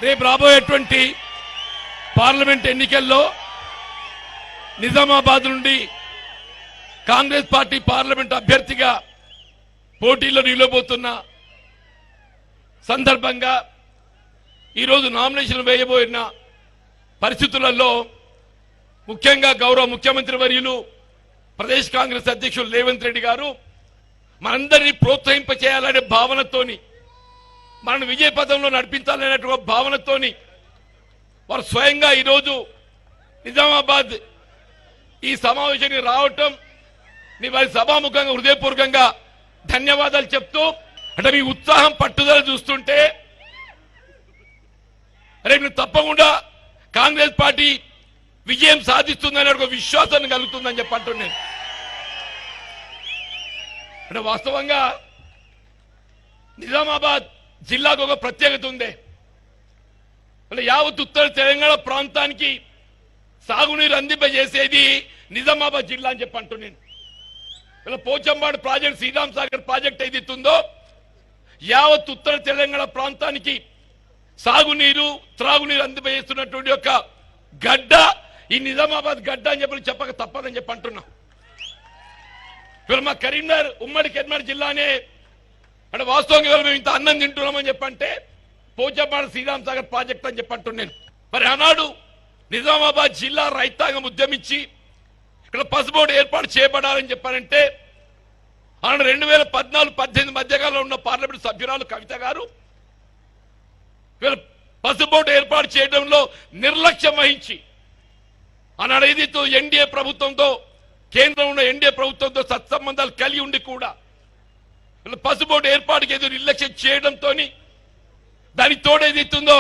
రేపు రాబోయేటువంటి పార్లమెంట్ ఎన్నికల్లో నిజామాబాద్ నుండి కాంగ్రెస్ పార్టీ పార్లమెంట్ అభ్యర్థిగా పోటీలో నిలబోతున్న సందర్భంగా ఈరోజు నామినేషన్ వేయబోయిన పరిస్థితులలో ముఖ్యంగా గౌరవ ముఖ్యమంత్రి వర్యులు ప్రదేశ్ కాంగ్రెస్ అధ్యక్షులు రేవంత్ రెడ్డి గారు మనందరినీ ప్రోత్సహింపచేయాలనే భావనతోని మనం విజయ పథంలో నడిపించాలనేటువంటి భావనతోని వారు స్వయంగా ఈరోజు నిజామాబాద్ ఈ సమావేశానికి రావటం మీ వారి సభాముఖంగా హృదయపూర్వకంగా ధన్యవాదాలు చెప్తూ అంటే మీ ఉత్సాహం పట్టుదల చూస్తుంటే రేపు తప్పకుండా కాంగ్రెస్ పార్టీ విజయం సాధిస్తుందనే ఒక విశ్వాసాన్ని కలుగుతుందని చెప్పంటున్నాను. అంటే వాస్తవంగా నిజామాబాద్ జిల్లాకు ఒక ప్రత్యేకత ఉంది. అంటే యావత్ ఉత్తర తెలంగాణ ప్రాంతానికి సాగునీరు అందింపజేసేది నిజామాబాద్ జిల్లా అని చెప్పంటున్నాను. ఇలా పోచంపాడు ప్రాజెక్ట్, శ్రీరామ్ సాగర్ ప్రాజెక్ట్ ఏదైతుందో యావత్ ఉత్తర తెలంగాణ ప్రాంతానికి సాగునీరు త్రాగునీరు అందింపజేస్తున్నటువంటి ఒక గడ్డ ఈ నిజామాబాద్ గడ్డ అని చెప్పక తప్పదని చెప్పంటున్నా. ఇవాళ మా కరీంనగర్ ఉమ్మడి కరీంనగర్ జిల్లానే అంటే వాస్తవంగా ఇవాళ మేము ఇంత అన్నం తింటున్నామని చెప్పంటే పోచంపాడు శ్రీరామ్ సాగర్ ప్రాజెక్ట్ అని చెప్పంటున్నాను. మరి ఆనాడు నిజామాబాద్ జిల్లా రైతాంగం ఉద్యమించి ఇక్కడ పసుబోర్డు ఏర్పాటు చేయబడాలని చెప్పారంటే ఆనాడు 2014-18 మధ్యకాలంలో ఉన్న పార్లమెంట్ సభ్యురాలు కవిత గారు పసుబోర్డు ఏర్పాటు చేయడంలో నిర్లక్ష్యం వహించి ఆనాడు ఏదైతే ఎన్డీఏ ప్రభుత్వంతో కేంద్రంలో ఉన్న ఎన్డీఏ ప్రభుత్వంతో సత్సంబంధాలు కలిగి ఉండి కూడా పసుబోర్డు ఏర్పాటుకి ఏదో నిర్లక్ష్యం చేయడంతో దానికి తోడేదైతుందో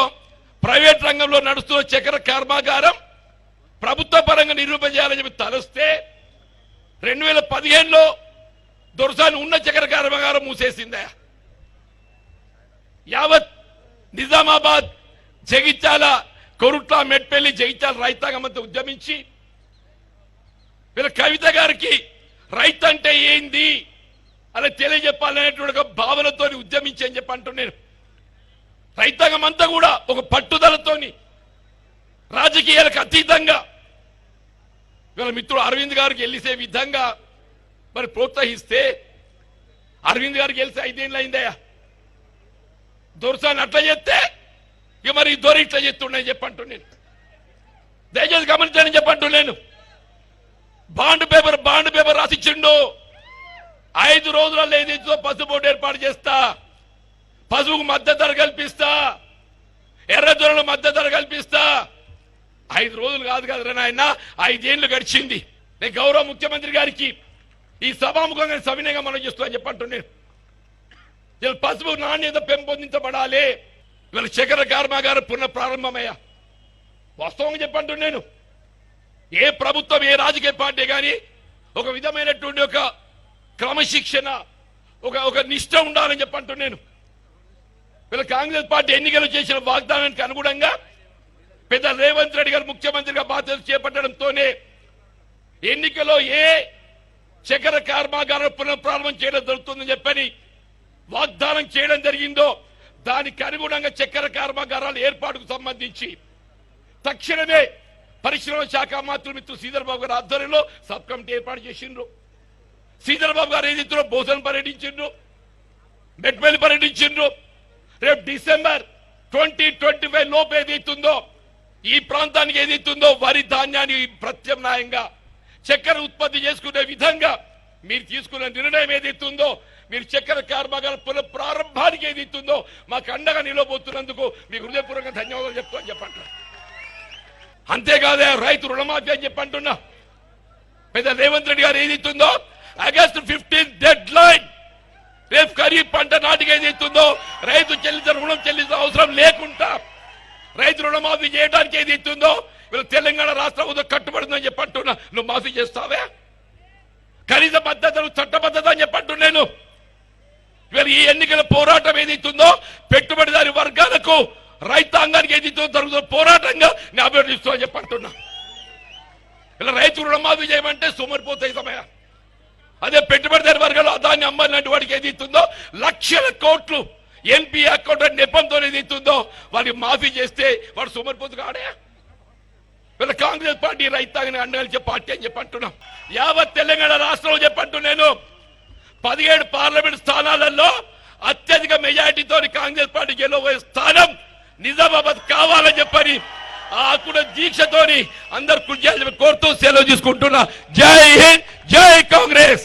ప్రైవేట్ రంగంలో నడుస్తున్న చక్కెర కర్మాగారం ప్రభుత్వ పరంగా నిరూపించాలని చెప్పి తలస్తే 2015లో దొరసాని ఉన్న చక్కెర కర్మాగారం మూసేసిందా. యావత్ నిజామాబాద్, జగిత్యాల, కొరుట్ల, మెట్పల్లి, జగిత్యాల రైతాంగం అంతా ఉద్యమించి వీళ్ళ కవిత గారికి రైతు అంటే ఏంది అలా తెలియజెప్పాలనేటువంటి ఒక భావనతో ఉద్యమించి అని చెప్పి అంటున్నాను. రైతాంగం అంతా కూడా ఒక పట్టుదలతోని రాజకీయాలకు అతీతంగా వీళ్ళ మిత్రుడు అరవింద్ గారికి గెలిసే విధంగా మరి ప్రోత్సహిస్తే అరవింద్ గారికి గెలిస్తే 5 ఏళ్ళు అయిందయ్యా. దొరసాన్ని అట్లా చేస్తే ఇక మరి దొర ఇట్లా చేస్తున్నాయని చెప్పంటున్నాను. దయచేసి గమనించాలని చెప్పంటున్నాను. Bond paper రాసిచ్చిండు. 5 రోజులలో ఏదైతే పసుబోర్డు ఏర్పాటు చేస్తా, పసుపుకు మద్దతు ధర కల్పిస్తా, ఎర్రజొన్నల మద్దతు ధర కల్పిస్తా. 5 రోజులు కాదు కదా నాయన, 5 ఏళ్లు గడిచింది. నేను గౌరవ ముఖ్యమంత్రి గారికి ఈ సభాముఖంగా సవినయంగా మనం చేస్తున్నా చెప్పంటున్నాను. ఇలా పసుపు నాణ్యత పెంపొందించబడాలి. ఇవాళ చక్కెర కర్మాగారం పునః ప్రారంభమయ్యా. వాస్తవంగా చెప్పంటున్నాను. ఏ ప్రభుత్వం, ఏ రాజకీయ పార్టీ కానీ ఒక విధమైనటువంటి ఒక క్రమశిక్షణ, ఒక నిష్ఠ ఉండాలని చెప్పంటున్నాను. వీళ్ళ కాంగ్రెస్ పార్టీ ఎన్నికలు చేసిన వాగ్దానానికి అనుగుణంగా పెద్ద రేవంత్ రెడ్డి గారు ముఖ్యమంత్రిగా బాధ్యతలు చేపట్టడంతోనే ఎన్నికలో ఏ చక్కెర కర్మాగారం పునఃప్రారంభం చేయడం జరుగుతుందని చెప్పని వాగ్దానం చేయడం జరిగిందో దానికి అనుగుణంగా చక్కెర కర్మాగారాల ఏర్పాటుకు సంబంధించి తక్షణమే పరిశ్రమ శాఖ మంత్రి మిత్రులు శ్రీధర్ బాబు గారి ఆధ్వర్యంలో సబ్ కమిటీ ఏర్పాటు చేసిండ్రు. శ్రీధర్ బాబు గారు ఏదైతే భోజనం పర్యటించిండ్రు, మెట్పల్లి పర్యటించిండ్రు. రేపు డిసెంబర్ 2025 లోపు ఏదైతుందో ఈ ప్రాంతానికి ఏదైతుందో వరి ధాన్యాన్ని ప్రత్యామ్నాయంగా చక్కెర ఉత్పత్తి చేసుకునే విధంగా మీరు తీసుకున్న నిర్ణయం ఏదైతుందో, మీరు చక్కెర కర్మాగారం పునః ప్రారంభానికి ఏదైతుందో మాకు అండగా నిలబోతున్నందుకు మీకు హృదయపూర్వకంగా ధన్యవాదాలు చెప్తామని చెప్పంటున్నా. అంతేకాదే రైతు రుణమాఫీ అని చెప్పంటున్నా. పెద్ద రేవంత్ రెడ్డి గారు ఏదైతుందో ఆగస్టు 15 డెడ్ లైన్, రేపు ఖరీఫ్ పంట నాటికి ఏదైతుందో రైతు రుణం చెల్లించిన అవసరం లేకుండా రైతు రుణమాఫీ చేయడానికి ఏదైతుందో వీళ్ళు తెలంగాణ రాష్ట్ర ప్రభుత్వం కట్టుబడుతుందని చెప్పంటున్నా. నువ్వు మాఫీ చేస్తావే? కనీస మద్దతు చట్టబద్ధత అని చెప్పంటున్నాను. వీళ్ళు ఈ ఎన్నికల పోరాటం ఏదైతుందో పెట్టుబడిదారి వర్గాలకు, రైతాంగానికి ఏదైతుందో జరుగుతున్న పోరాటంగా నేను అభివర్ణిస్తామని చెప్పంటున్నా. ఇలా రైతు రుణమాఫీ చేయమంటే సోమరిపోతాయి సమయం. అదే పెట్టుబడిదారి వర్గాలు దాన్ని అమ్మాలంటే వాడికి ఏది ఇస్తుందో లక్షల కోట్లు ఎన్పి అకౌంట్ నెపంతో తీస్తుందో వారికి మాఫీ చేస్తే వాడు సోమరిపోతు కాడే. వీళ్ళ కాంగ్రెస్ పార్టీ రైతాంగాన్ని అండగలిచే పార్టీ అని చెప్పంటున్నాం. యావత్ తెలంగాణ రాష్ట్రంలో చెప్పంటున్నాను 17 పార్లమెంట్ స్థానాలలో అత్యధిక మెజార్టీతో కాంగ్రెస్ పార్టీ గెలవబోయే స్థానం నిజామాబాద్ కావాలని చెప్పని ఆ కూడా దీక్షతోని అందరు కృషి చేయాలని కోరుతూ సెలవు తీసుకుంటున్నా. జై హింద్, జై కాంగ్రెస్.